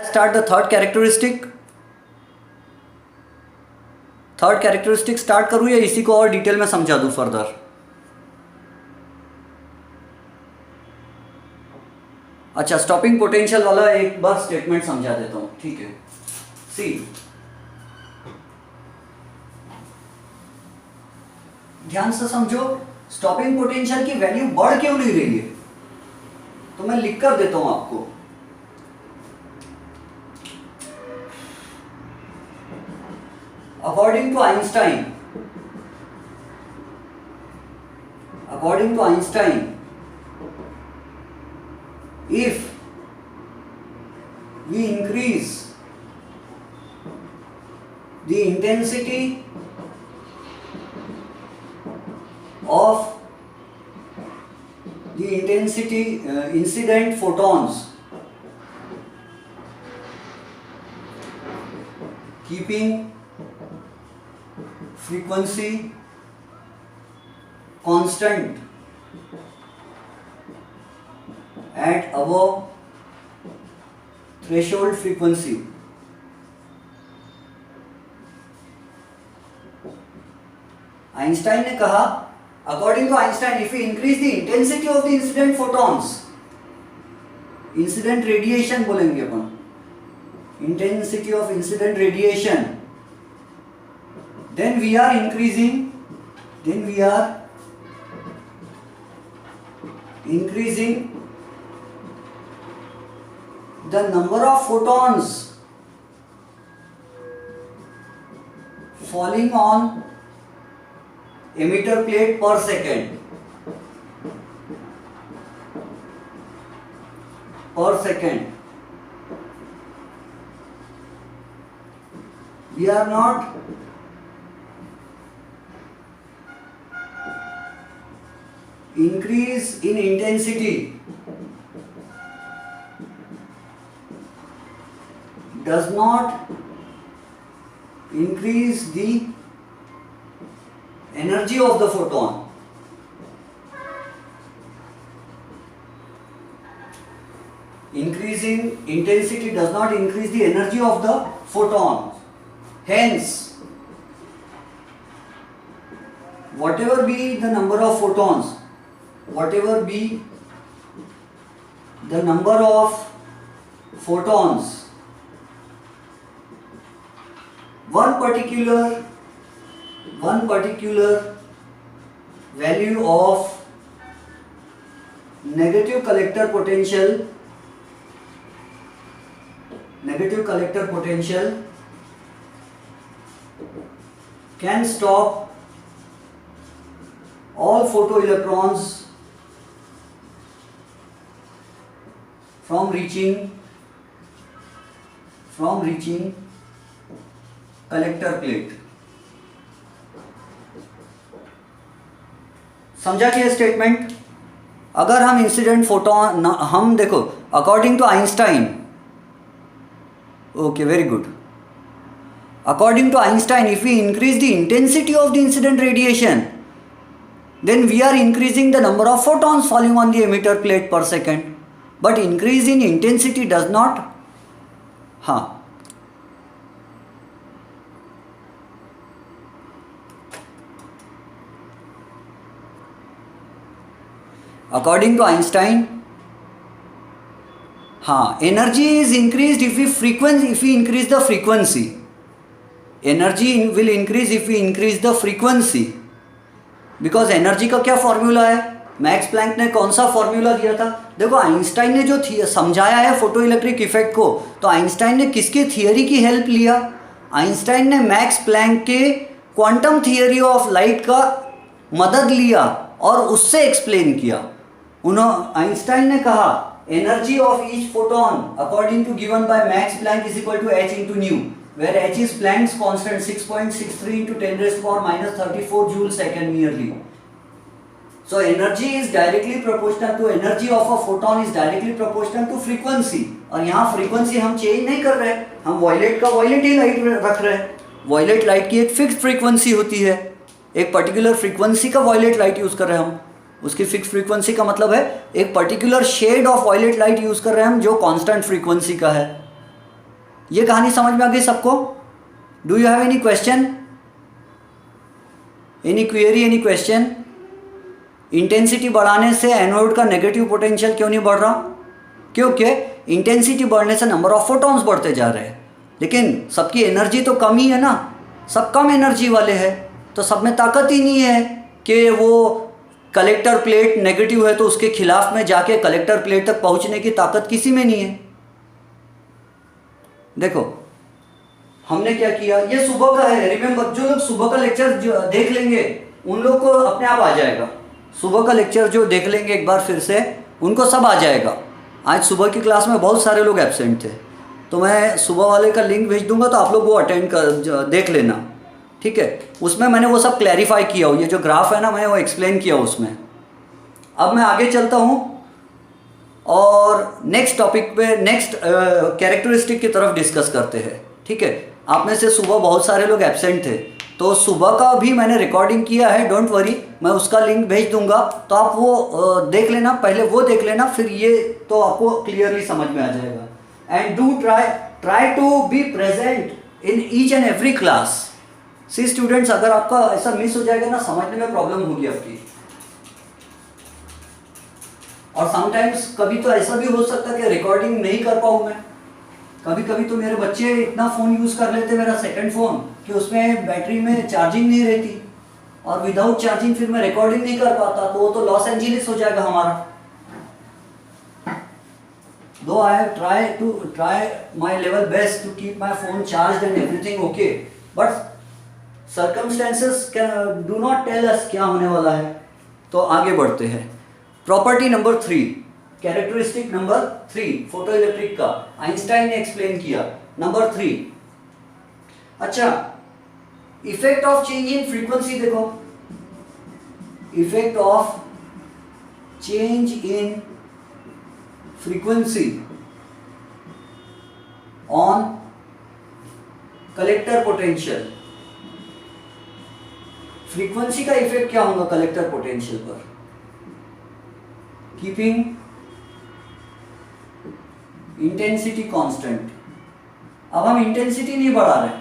start the third characteristic? Third characteristic start करूँ या इसी को और डिटेल में समझा दूँ फर्दर? अच्छा, स्टॉपिंग पोटेंशियल वाला एक बार स्टेटमेंट समझा देता हूँ, ठीक है। सी, ध्यान से समझो, स्टॉपिंग पोटेंशियल की वैल्यू बढ़ क्यों नहीं रही है, तो मैं लिख कर देता हूं आपको। According to Einstein, if we increase the intensity of incident photons, keeping frequency constant at above threshold frequency, Einstein ने कहा, according to Einstein, if you increase the intensity of the incident photons, incident radiation बोलेंगे अपन, intensity of incident radiation, then we are increasing the number of photons falling on emitter plate per second. We are not increase in intensity does not increase the energy of the photon. Increasing intensity does not increase the energy of the photon. Hence, whatever be the number of photons, one particular value of negative collector potential can stop all photoelectrons from reaching collector plate. समझा क्या statement? अगर हम incident photon, हम देखो, according to Einstein, okay, very good, according to Einstein, if we increase the intensity of the incident radiation, then we are increasing the number of photons falling on the emitter plate per second. But increase in intensity does not, according to Einstein, energy is increased if we increase the frequency. Energy will increase if we increase the frequency. Because energy का क्या formula है? Max Planck ने कौन सा formula दिया था? देखो, Einstein ने जो समझाया है फोटो इलेक्ट्रिक इफेक्ट को, तो आइंस्टाइन ने किसके थियरी की हेल्प लिया? आइंस्टाइन ने मैक्स प्लैंक के क्वांटम थियरी ऑफ लाइट का मदद लिया और उससे एक्सप्लेन किया। आइंस्टाइन ने कहा energy of each photon according to given by Max Planck is equal to h into nu, where h is Planck's constant 6.63 into 10 raised to power minus 34 joule second merely. So energy is directly proportional to energy of a photon is directly proportional to frequency. और यहाँ frequency हम change नहीं कर रहे, हम violet का violet ही light रख रहे हैं। वॉयलेट लाइट की एक फिक्स फ्रीक्वेंसी होती है, एक पर्टिकुलर फ्रीक्वेंसी का वॉयलेट लाइट यूज कर रहे हैं हम। उसकी फिक्स फ्रीक्वेंसी का मतलब है एक particular shade of violet light use कर रहे हैं हम जो कांस्टेंट फ्रीक्वेंसी का है। ये कहानी समझ में आ गई सबको? Do you have any question, any query, any question? Intensity बढ़ाने से एनोड का नेगेटिव पोटेंशियल क्यों नहीं बढ़ रहा? क्योंकि इंटेंसिटी बढ़ने से नंबर ऑफ फोटॉन्स बढ़ते जा रहे हैं, लेकिन सबकी एनर्जी तो कम ही है ना, सब कम एनर्जी वाले हैं, तो सब में ताकत ही नहीं है कि वो कलेक्टर प्लेट नेगेटिव है तो उसके खिलाफ में जाके कलेक्टर प्लेट तक पहुंचने की ताकत किसी में नहीं है। देखो हमने क्या किया, ये सुबह का है, रिमेंबर, जो लोग सुबह का लेक्चर देख लेंगे उन लोग को अपने आप आ जाएगा। सुबह का लेक्चर जो देख लेंगे एक बार फिर से, उनको सब आ जाएगा। आज सुबह की क्लास में बहुत सारे लोग एब्सेंट थे, तो मैं सुबह वाले का लिंक भेज दूंगा, तो आप लोग वो अटेंड कर देख लेना, ठीक है? उसमें मैंने वो सब क्लैरिफाई किया हो, ये जो ग्राफ है ना, मैंने वो एक्सप्लेन किया उसमें। अब मैं आगे चलता हूँ और नेक्स्ट टॉपिक पे, नेक्स्ट कैरेक्टरिस्टिक की तरफ डिस्कस करते हैं, ठीक है? आप में से सुबह बहुत सारे लोग एब्सेंट थे, तो सुबह का भी मैंने रिकॉर्डिंग किया है, डोंट वरी, मैं उसका लिंक भेज दूंगा, तो आप वो देख लेना, पहले वो देख लेना, फिर ये तो आपको क्लियरली समझ में आ जाएगा। And do try to be present in each and every class. See students, अगर आपका ऐसा मिस हो जाएगा ना, समझने में प्रॉब्लम होगी आपकी। और समटाइम्स कभी तो ऐसा भी हो सकता है कि रिकॉर्डिंग नहीं कर पाऊँ मैं। कभी कभी तो मेरे बच्चे इतना फ़ोन यूज़ कर लेते, मेरा सेकंड फ़ोन, कि उसमें बैटरी में चार्जिंग नहीं रहती, और विदाउट चार्जिंग फिर मैं रिकॉर्डिंग नहीं कर पाता, तो वो तो लॉस एंजलिस हो जाएगा हमारा। Though I have tried my level best to keep my phone charged and everything okay, but circumstances do not tell us क्या होने वाला है। तो आगे बढ़ते हैं। Property number 3, characteristic number 3 photoelectric का, आइंस्टाइन ने एक्सप्लेन किया। नंबर 3, अच्छा, effect of change in frequency देखो, effect of change in frequency on collector potential. Frequency का इफेक्ट क्या होगा कलेक्टर पोटेंशियल पर? Keeping intensity constant. अब हम इंटेंसिटी नहीं बढ़ा रहे,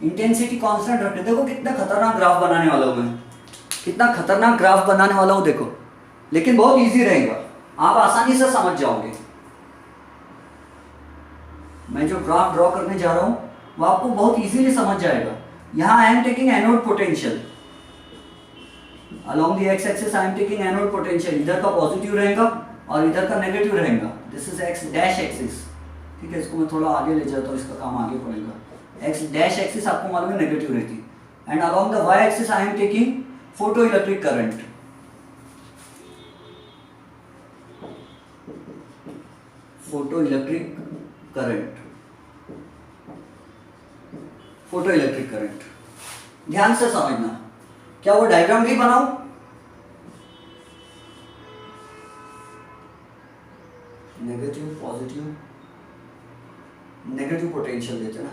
इंटेंसिटी कांस्टेंट रखते। देखो कितना खतरनाक ग्राफ बनाने वाला हूं मैं, कितना खतरनाक ग्राफ बनाने वाला हूं देखो, लेकिन बहुत इजी रहेगा, आप आसानी से समझ जाओगे। मैं जो ग्राफ ड्रॉ करने जा रहा हूं वो आपको बहुत इजीली समझ जाएगा। यहां I am taking anode potential, along the x axis I am taking anode potential, इधर का पॉजिटिव रहेगा और इधर का नेगेटिव रहेगा। This is x dash axis, ठीक है? इसको मैं थोड़ा आगे ले जाता हूँ, इसका काम आगे पड़ेगा। x डैश एक्सिस आपको मालूम है नेगेटिव रहती, and along the y axis I am taking photo electric current. Photo electric current, photo electric current, ध्यान से समझना। क्या वो डायग्राम भी बनाऊं? नेगेटिव पॉजिटिव, नेगेटिव पोटेंशियल देते ना,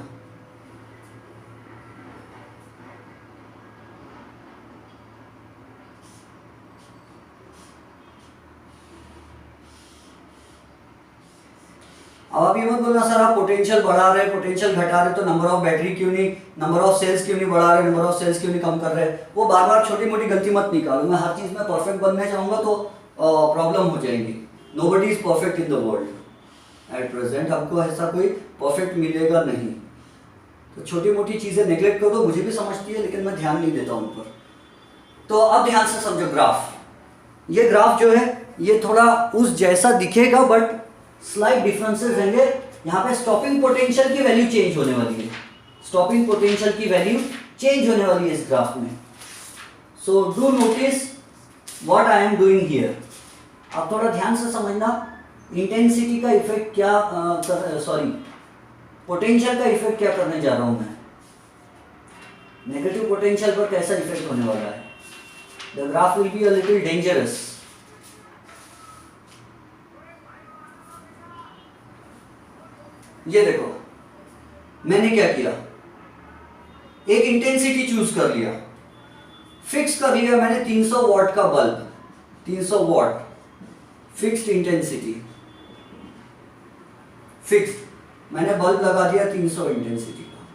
अब आप ये मत बोलना सर आप पोटेंशियल बढ़ा रहे, पोटेंशियल घटा रहे, तो नंबर ऑफ बैटरी क्यों नहीं, नंबर ऑफ सेल्स क्यों नहीं बढ़ा रहे, नंबर ऑफ सेल्स क्यों नहीं कम कर रहे? वो बार बार छोटी मोटी गलती मत निकालो। मैं हर चीज में परफेक्ट बनने चाहूंगा तो प्रॉब्लम हो जाएगी। Nobody is perfect in the world at present, आपको ऐसा कोई परफेक्ट मिलेगा नहीं, तो छोटी मोटी चीजें नेग्लेक्ट कर दो। मुझे भी समझती है लेकिन मैं ध्यान नहीं देता उन पर। तो अब ध्यान से समझो ग्राफ, ये ग्राफ जो है ये थोड़ा उस जैसा दिखेगा बट स्लाइड डिफरेंसेस रहेंगे। यहाँ पे स्टॉपिंग पोटेंशियल की वैल्यू चेंज होने वाली है, स्टॉपिंग पोटेंशियल की वैल्यू चेंज होने वाली है इस ग्राफ में। So do notice what I am doing here. अब थोड़ा ध्यान से समझना, इंटेंसिटी का इफेक्ट क्या पोटेंशियल का इफेक्ट क्या करने जा रहा हूं मैं, नेगेटिव पोटेंशियल पर कैसा इफेक्ट होने वाला है। The graph will be a little dangerous. ये देखो मैंने क्या किया, एक इंटेंसिटी चूज कर लिया, फिक्स कर लिया मैंने 300 वॉट का bulb, 300 what fixed intensity, fixed. मैंने बल्ब लगा दिया 300 इंटेंसिटी का।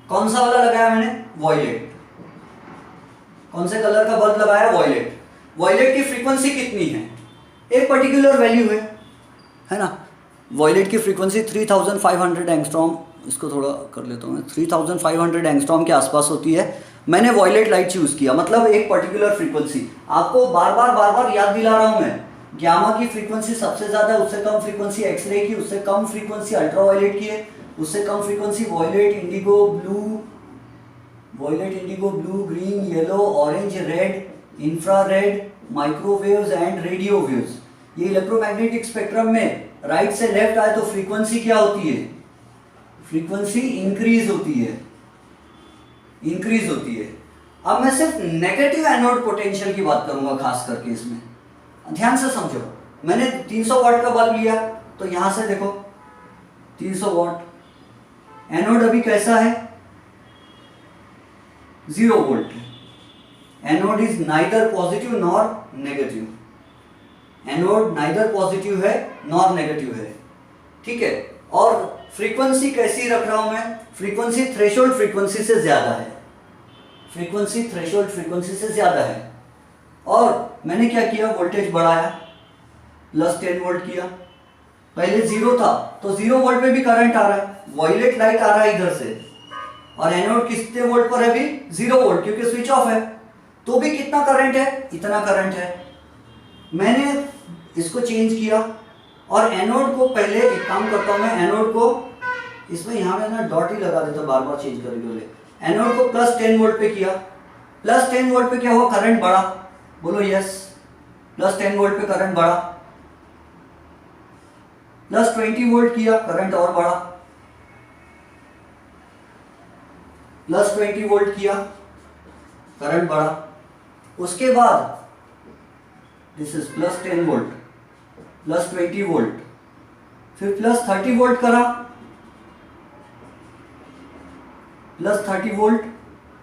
कौन सा वाला लगाया मैंने? वॉयलेट। कौन से कलर का बल्ब लगाया? वॉयलेट। वॉयलेट की फ्रीक्वेंसी कितनी है? एक पर्टिकुलर वैल्यू है ना। वॉयलेट की फ्रीक्वेंसी 3500 एंगस्ट्रॉम, इसको थोड़ा कर लेता हूँ मैं, 3500 एंगस्ट्रॉम के आसपास होती है। मैंने वॉयलेट लाइट चूज़ किया, मतलब एक पर्टिकुलर फ्रीक्वेंसी। आपको बार बार याद दिला रहा हूँ मैं। गामा की फ्रीक्वेंसी सबसे ज़्यादा, उससे कम फ्रीक्वेंसी एक्सरे की, उससे कम फ्रीक्वेंसी अल्ट्रावायलेट की है, उससे कम frequency violet, indigo, blue, green, yellow, orange, red, infrared, microwaves and radio waves. ये इलेक्ट्रोमैग्नेटिक स्पेक्ट्रम में राइट से लेफ्ट आए तो फ्रीक्वेंसी क्या होती है? फ्रीक्वेंसी इंक्रीज होती है। अब मैं सिर्फ नेगेटिव एनोड पोटेंशियल की बात करूंगा खास करके इसमें। ध्यान से समझो। मैंने 300 वाट का बल्ब लिया, तो यहां से देखो 300 वाट। एनोड अभी कैसा है? 0 वोल्ट है। Anode is neither positive nor negative. Anode neither positive है नॉर नेगेटिव है, ठीक है। और फ्रीक्वेंसी कैसी रख रहा हूं मैं? फ्रीक्वेंसी थ्रेशोल्ड फ्रीक्वेंसी से ज्यादा है। फ्रीक्वेंसी थ्रेशोल्ड फ्रीक्वेंसी से ज्यादा है। और मैंने क्या किया? वोल्टेज बढ़ाया, प्लस 10 वोल्ट किया। पहले 0 था तो 0 वोल्ट पे भी करंट आ रहा है, वॉयलेट लाइट आ रहा है इधर से। और एनोड कितने वोल्ट पर है? भी 0 वोल्ट, क्योंकि स्विच ऑफ है। तो भी कितना करंट है? इतना करंट है। मैंने इसको चेंज किया और एनोड को पहले एक काम करता हूं मैं, एनोड को इसमें यहां में ना डॉट ही लगा देता, बार बार चेंज करने के लिए। एनोड को प्लस 10 वोल्ट पे किया। प्लस 10 वोल्ट पे क्या हुआ? करंट बढ़ा। बोलो यस। प्लस 10 वोल्ट पे करंट बढ़ा। प्लस 20 वोल्ट किया, करंट और बढ़ा। प्लस 20 वोल्ट किया, करंट बढ़ा। उसके बाद this is plus 10 volt, plus 20 volt, फिर प्लस 30 वोल्ट करा, plus 30 volt,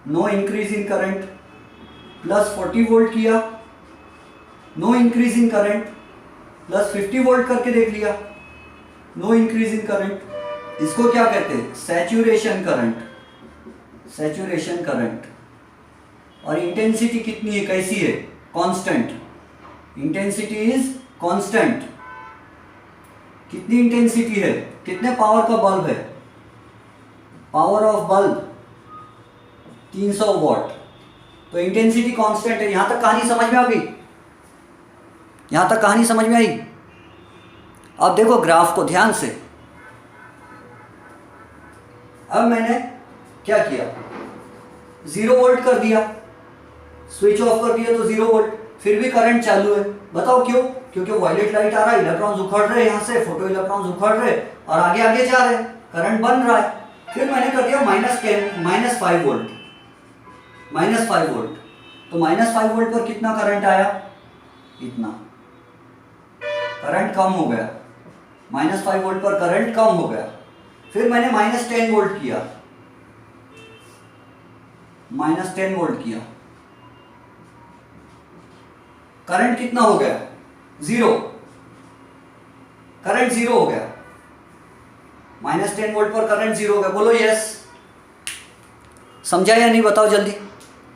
no increase in current. Plus 40 volt किया, no increase in current. Plus 50 volt करके देख लिया, नो इंक्रीज इन करंट। इसको क्या कहते हैं? Saturation current. Saturation current. और इंटेंसिटी कितनी है? कैसी है? कांस्टेंट। Intensity is constant. कितनी इंटेंसिटी है? कितने पावर का बल्ब है? पावर ऑफ बल्ब 300 वॉट, तो इंटेंसिटी कांस्टेंट है। यहां तक कहानी समझ में आ गई? यहां तक कहानी समझ में आई? अब देखो ग्राफ को ध्यान से। अब मैंने क्या किया? 0 वोल्ट कर दिया, स्विच ऑफ कर दिया तो 0 वोल्ट, फिर भी करंट चालू है। बताओ क्यों? क्योंकि वायलेट लाइट आ रहा है, इलेक्ट्रॉन्स उखड़ रहे, यहां से फोटो इलेक्ट्रॉन्स उखड़ रहे और आगे आगे जा रहे, करंट बन रहा है। फिर मैंने कर दिया -5 वोल्ट, -5 वोल्ट। तो -5 वोल्ट पर कितना करंट आया? इतना। करंट कम हो गया, -5 वोल्ट पर करंट कम हो गया। फिर मैंने -10 वोल्ट किया, -10 वोल्ट किया, करंट कितना हो गया? 0। करंट 0 हो गया। -10 वोल्ट पर करंट 0 हो गया। बोलो यस। समझा या नहीं? बताओ जल्दी।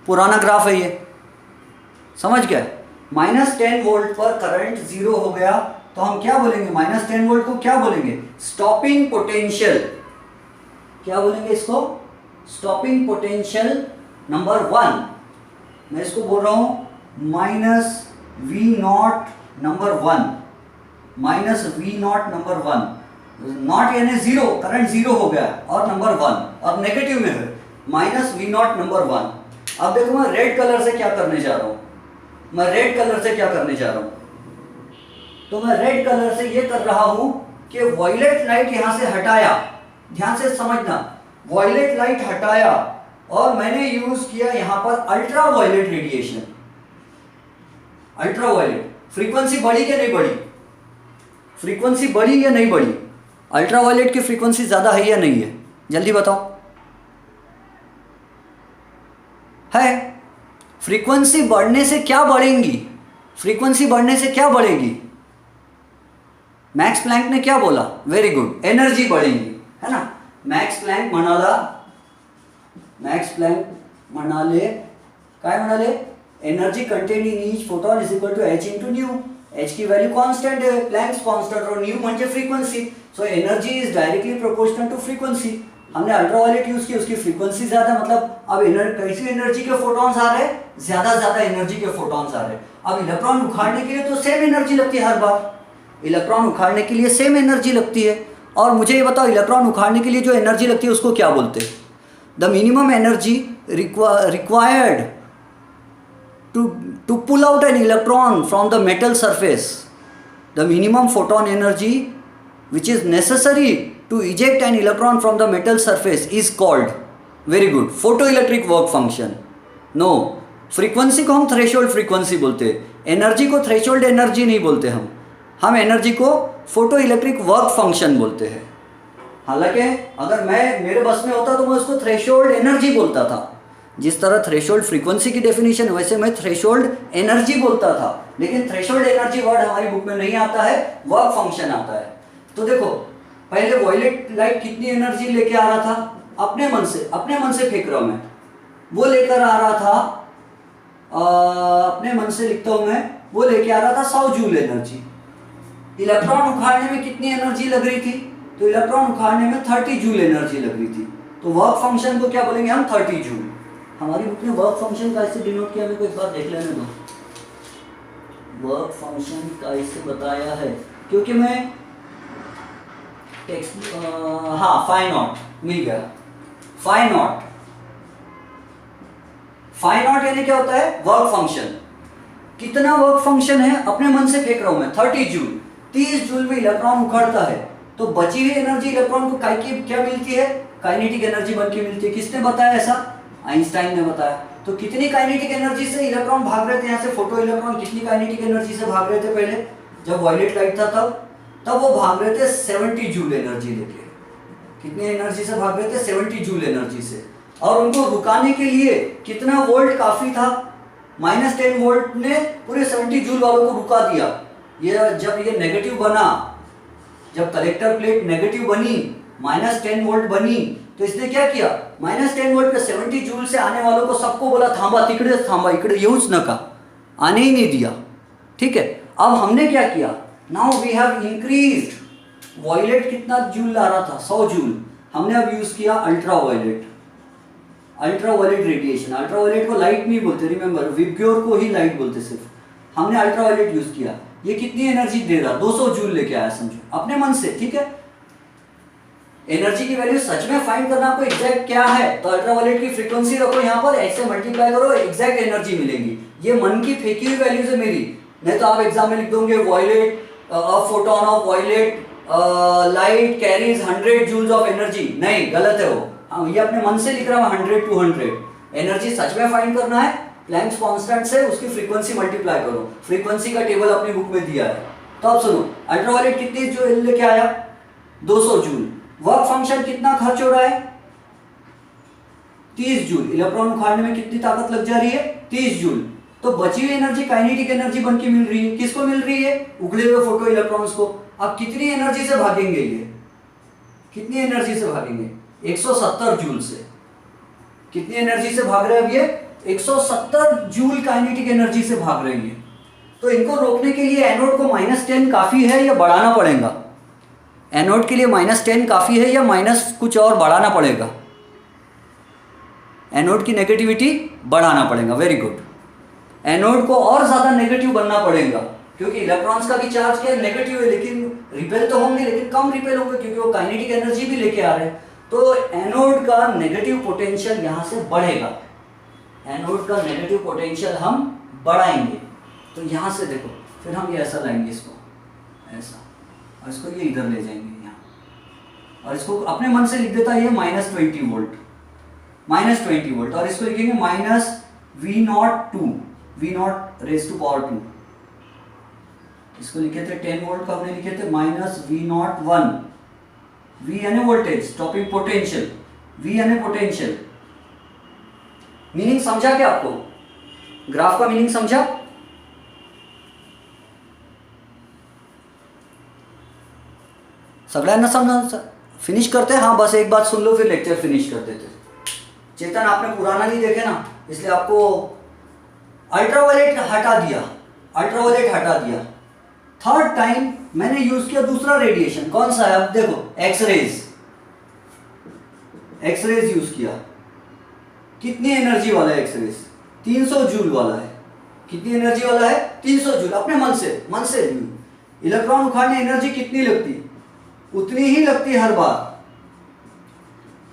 पुराना ग्राफ है ये, समझ गया? -10 वोल्ट पर करंट 0 हो गया तो हम क्या बोलेंगे? -10 वोल्ट को क्या बोलेंगे? Stopping potential. क्या बोलेंगे इसको? Stopping potential number 1। मैं इसको बोल रहा हूं -V0 number 1, -V0 number 1। Not यानी 0, करंट 0 हो गया और नंबर 1 और नेगेटिव में है, -V0 नंबर 1। अब देखो मैं रेड कलर से क्या करने जा रहा हूं। तो मैं रेड कलर से ये कर रहा हूं कि वॉयलेट लाइट यहां से हटाया। ध्यान से समझना, वॉयलेट लाइट हटाया और मैंने यूज किया यहां पर ultraviolet radiation. Ultraviolet frequency बढ़ी कि नहीं बढ़ी? फ्रीक्वेंसी बढ़ी या नहीं बढ़ी? अल्ट्रा वायलेट की फ्रीक्वेंसी ज्यादा है या नहीं है? जल्दी बताओ। है। फ्रीक्वेंसी बढ़ने से क्या बढ़ेंगी? फ्रीक्वेंसी बढ़ने से क्या बढ़ेगी? मॅक्स प्लँक ने क्या बोला? व्हेरी गुड, एनर्जी बढ़ेगी, है ना. मॅक्स प्लँक म्हणाले काय म्हणाले? Energy content in each photon is equal to h into nu. H की वैल्यू कांस्टेंट है, प्लैंक्स कांस्टेंट, और न्यू म्हणजे frequency. So energy is directly proportional to frequency. हमने अल्ट्रावायलेट यूज की, उसकी फ्रीक्वेंसी ज्यादा, मतलब अब कैसी एनर्जी के फोटॉन्स आ रहे हैं? ज्यादा एनर्जी के फोटॉन्स आ रहे हैं. अब इलेक्ट्रॉन उखाड़ने के लिए तो सेम एनर्जी लगती है हर बार. इलेक्ट्रॉन उखाड़ने के लिए सेम एनर्जी लगती है. और मुझे ये बताओ, इलेक्ट्रॉन उखाड़ने के लिए जो एनर्जी लगती है उसको क्या बोलते हैं? The minimum energy required to pull out an electron from the metal surface, the minimum photon energy which is necessary to eject an electron from the metal surface is called, very good, photoelectric work function. No, frequency को हम threshold frequency बोलते हैं, energy को threshold energy नहीं बोलते. हम energy को photo electric work function बोलते हैं. हालांकि अगर मेरे बस में होता तो मैं उसको थ्रेशोल्ड एनर्जी बोलता था. जिस तरह थ्रेशोल्ड फ्रीक्वेंसी की डेफिनेशन है वैसे मैं थ्रेशोल्ड एनर्जी बोलता था. लेकिन थ्रेशोल्ड एनर्जी वर्ड हमारी बुक में नहीं आता है, वर्क फंक्शन आता है. तो देखो, पहले वॉयलेट लाइट कितनी एनर्जी लेके आ रहा था? अपने मन से फेंक रहा हूं मैं. वो लेकर आ रहा था, अपने मन से लिखता हूं मैं, वो लेके आ रहा था 100 जूल एनर्जी. इलेक्ट्रॉन उखाड़ने में कितनी एनर्जी लग रही थी? तो इलेक्ट्रॉन उखाड़ने में 30 जूल एनर्जी लग रही थी. तो वर्क फंक्शन को क्या बोलेंगे हम? 30 जूल. हमारी बुक में वर्क फंक्शन का ऐसे डिनोट किया, मेरे को एक बार देख लेने दो. वर्क फंक्शन का ऐसे बताया है, क्योंकि मैं टेक्स्ट हाँ फाई नॉट मिल गया. फाई नॉट यानी क्या होता है? Work function. कितना वर्क फंक्शन है? अपने मन से फेंक रहा हूं मैं, 30 जूल. 30 जूल में इलेक्ट्रॉन उखड़ता है, तो बची हुई एनर्जी इलेक्ट्रॉन को क्या मिलती है? काइनेटिक एनर्जी बन के मिलती है. किसने बताया ऐसा? आइंस्टाइन ने बताया. तो कितनी काइनेटिक एनर्जी से इलेक्ट्रॉन भाग रहे थे यहाँ से? फोटो इलेक्ट्रॉन कितनी काइनेटिक एनर्जी से भाग रहे थे? पहले जब वॉयलेट लाइट था तब वो भाग रहे थे 70 जूल एनर्जी लेके. कितनी एनर्जी से भाग रहे थे? 70 जूल एनर्जी से. और उनको रुकाने के लिए कितना वोल्ट काफी था? -10 वोल्ट ने पूरे 70 जूल वालों को रुका दिया. जब ये नेगेटिव बना, जब कलेक्टर प्लेट नेगेटिव बनी, -10 वोल्ट बनी, तो इसने क्या किया? -10 वोल्ट पे 70 जूल से आने वालों को सबको बोला थांबा, तिकड़े थांबा, इकडे येऊच नका. आने ही नहीं दिया. ठीक है. अब हमने क्या किया? Now we have increased. Violet कितना जूल ला रहा था? 100 जूल. हमने अब यूज किया अल्ट्रावायलेट रेडिएशन. अल्ट्रावायलेट को लाइट नहीं बोलते, रिमेंबर, विबग्योर को ही लाइट बोलते सिर्फ. हमने अल्ट्रावायलेट यूज किया. ये कितनी एनर्जी दे रहा? 200 जूल लेके आया, समझो, अपने मन से. ठीक है. एनर्जी की वैल्यू सच में फाइंड करना आपको एग्जैक्ट क्या है, तो अल्ट्रावायलेट की फ्रीक्वेंसी रखो यहाँ पर, ऐसे मल्टीप्लाई करो, एग्जैक्ट एनर्जी मिलेगी. ये मन की फेंकी हुई वैल्यूज है मेरी. नहीं तो आप एग्जाम में लिख दोगे violet, a photon of violet light carries 100 joules of energy. नहीं, गलत है वो. ये अपने मन से लिख रहा हूँ 100 to 100. एनर्जी सच में फाइंड करना है, प्लैंक्स कांस्टेंट से उसकी फ्रीक्वेंसी मल्टीप्लाई करो. फ्रीक्वेंसी का टेबल अपनी बुक में दिया है. तो अब सुनो, अल्ट्रावायलेट कितनी जो लेके आया? 200 जूल. वर्क फंक्शन कितना खर्च हो रहा है? 30 जूल. इलेक्ट्रॉन उखाड़ने में कितनी ताकत लग जा रही है? 30 जूल. तो बची हुई एनर्जी काइनेटिक एनर्जी बन के मिल रही है. किसको मिल रही है? उगले हुए फोटो इलेक्ट्रॉन्स को. अब कितनी एनर्जी से भागेंगे ये? कितनी एनर्जी से भागेंगे? 170 जूल से. कितनी एनर्जी से भाग रहे हैं अब ये? 170 जूल काइनेटिक एनर्जी से भाग रहे हैं. तो इनको रोकने के लिए एनोड को -10 काफी है या बढ़ाना पड़ेगा? एनोड के लिए -10 काफी है या माइनस कुछ और बढ़ाना पड़ेगा? एनोड की नेगेटिविटी बढ़ाना पड़ेगा. Very good. एनोड को और ज्यादा नेगेटिव बनना पड़ेगा, क्योंकि इलेक्ट्रॉन्स का भी चार्ज क्या नेगेटिव है, लेकिन रिपेल तो होंगे, लेकिन कम रिपेल होंगे क्योंकि वो काइनेटिक एनर्जी भी लेके आ रहे हैं. तो एनोड का नेगेटिव पोटेंशियल यहां से बढ़ेगा. एनोड का नेगेटिव पोटेंशियल हम बढ़ाएंगे. तो यहां से देखो, फिर हम ये ऐसा लाएंगे, इसको ऐसा, और इसको ये इधर ले जाएंगे यहाँ, और इसको अपने मन से लिख देता है ये -20 वोल्ट. -20 वोल्ट. और इसको लिखेंगे V0 रेज़ टू पावर 2. इसको लिखे थे 10 वोल्ट का, हमने लिखे थे -V01. V यानी वोल्टेज, स्टॉपिंग पोटेंशियल. V यानी पोटेंशियल. मीनिंग समझा क्या आपको? ग्राफ का मीनिंग समझा? सगळ्यांना समझ फिनिश करते हैं? हाँ बस एक बात सुन लो फिर लेक्चर फिनिश कर देते। चेतन आपने पुराना नहीं देखे ना, इसलिए आपको अल्ट्रावायलेट हटा दिया, अल्ट्रावायलेट हटा दिया। थर्ड टाइम मैंने यूज किया दूसरा रेडिएशन, कौन सा है? अब देखो एक्सरेज, एक्सरेज यूज किया। कितनी एनर्जी वाला है एक्सरेज? 300 जूल वाला है। कितनी एनर्जी वाला है? 300 जूल। अपने मन से इलेक्ट्रॉन उखाड़ने एनर्जी कितनी लगती? उतनी ही लगती है हर बार।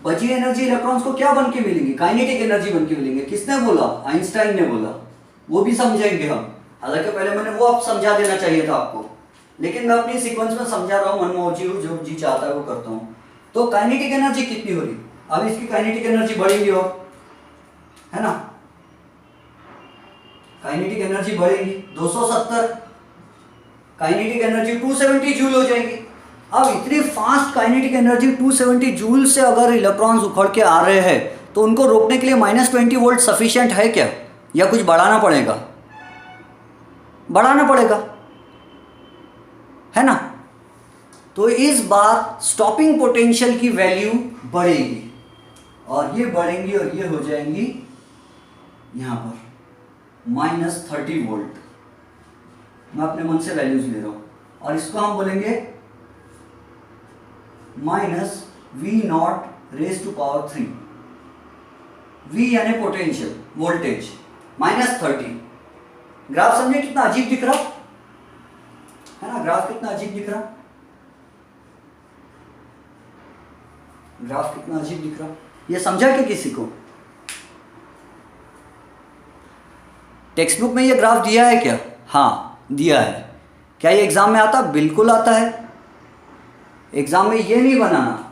बची एनर्जी इलेक्ट्रॉन्स को क्या बन के मिलेंगी? काइनेटिक एनर्जी बन के मिलेंगे। किसने बोला? आइंस्टाइन ने बोला। वो भी समझेंगे हम, हालांकि पहले मैंने वो आप समझा देना चाहिए था आपको, लेकिन मैं अपनी सीक्वेंस में समझा रहा हूँ, मनमोजी हूँ, जो जी चाहता है वो करता हूँ। तो काइनेटिक एनर्जी कितनी हो रही? अब इसकी काइनेटिक एनर्जी बढ़ेगी और, है ना, काइनेटिक एनर्जी बढ़ेगी 270, काइनेटिक एनर्जी 270 जूल हो जाएगी। अब इतनी फास्ट काइनेटिक एनर्जी 270 जूल से अगर इलेक्ट्रॉन्स उखड़ के आ रहे हैं तो उनको रोकने के लिए -20 वोल्ट सफिशिएंट है क्या, या कुछ बढ़ाना पड़ेगा? बढ़ाना पड़ेगा, है ना। तो इस बार स्टॉपिंग पोटेंशियल की वैल्यू बढ़ेगी, और ये बढ़ेंगी और ये हो जाएंगी यहां पर -30 वोल्ट। मैं अपने मन से वैल्यूज ले रहा हूं, और इसको हम बोलेंगे -V0⁻³ V यानी पोटेंशियल वोल्टेज -30। ग्राफ समझे कितना अजीब दिख रहा है ना? ग्राफ कितना अजीब दिख रहा, ग्राफ कितना अजीब दिख रहा। ये समझा क्या किसी को? टेक्स्ट बुक में ये ग्राफ दिया है क्या? हाँ दिया है। क्या ये एग्जाम में आता? बिल्कुल आता है। एग्जाम में ये नहीं बनाना,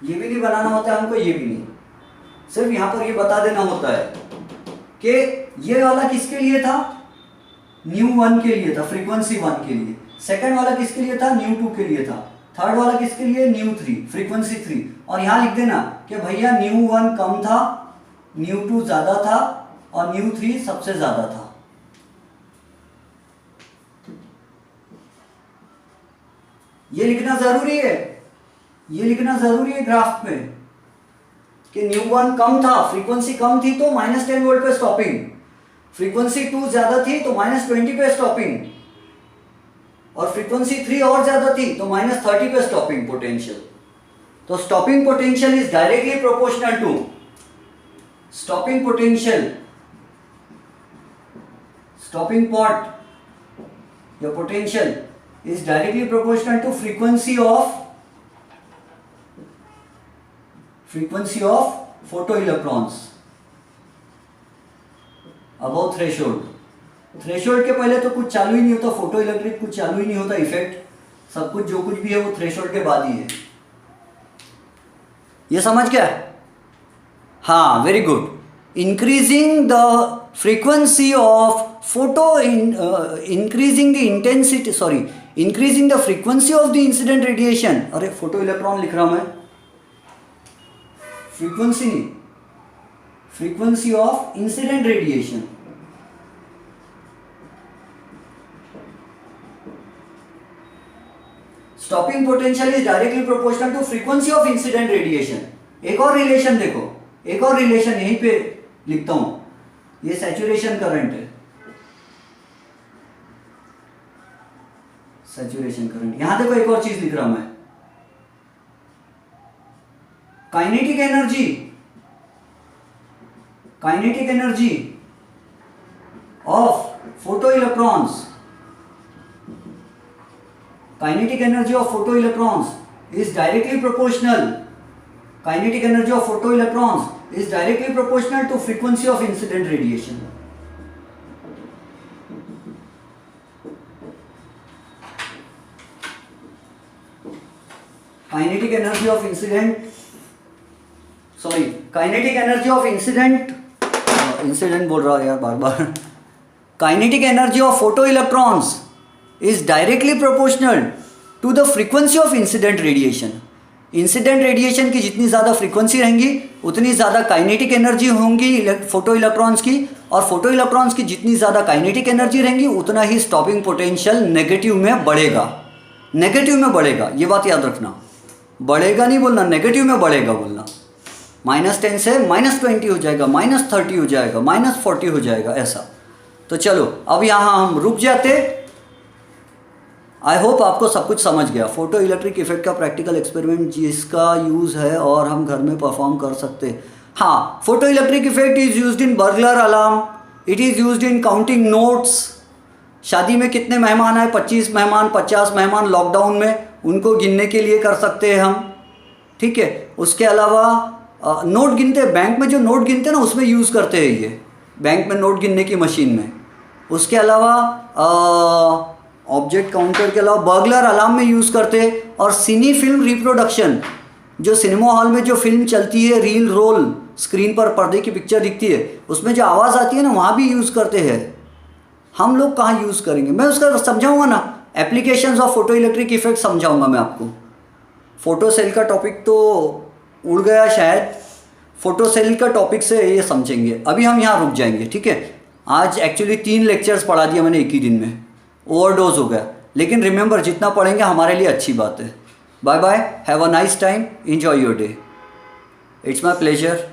ये भी नहीं बनाना होता है हमको, ये भी नहीं, सिर्फ यहां पर ये बता देना होता है कि ये वाला किसके लिए था? ν1 के लिए था, फ्रीक्वेंसी 1 के लिए। सेकंड वाला किसके लिए था? ν2 के लिए था। थर्ड वाला किसके लिए? ν3, फ्रीक्वेंसी 3। और यहां लिख देना कि भैया ν1 कम था, ν2 ज्यादा था, और ν3 सबसे ज्यादा था। ये लिखना जरूरी है, ये लिखना जरूरी है ग्राफ में कि ν1 कम था, फ्रीक्वेंसी कम थी तो -10 वोल्ट पे स्टॉपिंग, फ्रीक्वेंसी 2 ज्यादा थी तो -20 पे स्टॉपिंग, और फ्रीक्वेंसी 3 और ज्यादा थी तो -30 पे स्टॉपिंग पोटेंशियल। तो stopping potential is directly proportional to, stopping potential, stopping pot या potential is directly proportional to frequency of photoelectrons above threshold। Threshold के पहले तो कुछ चालू ही नहीं होता, फोटो इलेक्ट्रिक कुछ चालू ही नहीं होता, इफेक्ट सब कुछ जो कुछ भी है वो थ्रेशोल्ड के बाद ही है। ये समझ गया? हाँ very good. Increasing the frequency of increasing the intensity, increasing the frequency of the incident radiation। अरे फोटो इलेक्ट्रॉन लिख रहा हूं मैं, फ्रीक्वेंसी नहीं, frequency of incident radiation. Stopping potential is directly proportional to frequency of incident radiation. एक और relation देखो, एक और रिलेशन यहीं पे लिखता हूं, ये सैचुरेशन करंट है, सैचुरेशन करंट। यहां देखो एक और चीज लिख रहा हूं मैं, kinetic energy, kinetic energy of photo electrons, kinetic energy of photo electrons is directly proportional, kinetic energy of photo electrons is directly proportional to frequency of incident radiation. Kinetic energy of incident, sorry kinetic energy of incident बोल रहा है यार बार बार। Kinetic energy of photo electrons is directly proportional to the frequency of incident radiation. Incident radiation की जितनी ज़्यादा frequency रहेंगी उतनी ज़्यादा काइनेटिक एनर्जी होंगी फोटो इलेक्ट्रॉन्स की, और फोटो इलेक्ट्रॉन्स की जितनी ज़्यादा काइनेटिक एनर्जी रहेंगी उतना ही स्टॉपिंग पोटेंशियल नेगेटिव में बढ़ेगा। नेगेटिव में बढ़ेगा, ये बात याद रखना। बढ़ेगा नहीं बोलना, नेगेटिव में बढ़ेगा बोलना। -10 से -20 हो जाएगा, -30 हो जाएगा, -40 हो जाएगा, ऐसा। तो चलो अब यहाँ हम रुक जाते। आई होप आपको सब कुछ समझ गया। फोटो इलेक्ट्रिक इफेक्ट का प्रैक्टिकल एक्सपेरिमेंट जिसका यूज़ है और हम घर में परफॉर्म कर सकते हैं। हाँ, photo electric effect is used in burglar alarm, it is used in counting notes. शादी में कितने मेहमान आए, 25 मेहमान, 50 मेहमान लॉकडाउन में, उनको गिनने के लिए कर सकते हैं हम, ठीक है। उसके अलावा नोट गिनते, बैंक में जो नोट गिनते हैं ना उसमें यूज़ करते हैं ये, बैंक में नोट गिनने की मशीन में। उसके अलावा ऑब्जेक्ट काउंटर के अलावा बर्गलर अलार्म में यूज़ करते हैं। और सिनी फिल्म रिप्रोडक्शन, जो सिनेमा हॉल में जो फिल्म चलती है, रील रोल, स्क्रीन पर पर्दे की पिक्चर दिखती है, उसमें जो आवाज़ आती है ना, वहाँ भी यूज़ करते हैं। हम लोग कहाँ यूज़ करेंगे, मैं उसका समझाऊंगा ना, applications of photo electric effect समझाऊंगा मैं आपको। फोटो सेल का टॉपिक तो उड़ गया शायद, फोटो सेल का टॉपिक से ये समझेंगे। अभी हम यहाँ रुक जाएंगे, ठीक है। आज एक्चुअली 3 लेक्चर्स पढ़ा दिया मैंने एक ही दिन में, ओवरडोज हो गया। लेकिन रिमेंबर, जितना पढ़ेंगे हमारे लिए अच्छी बात है। Bye bye, have a nice time, enjoy your day, it's my pleasure.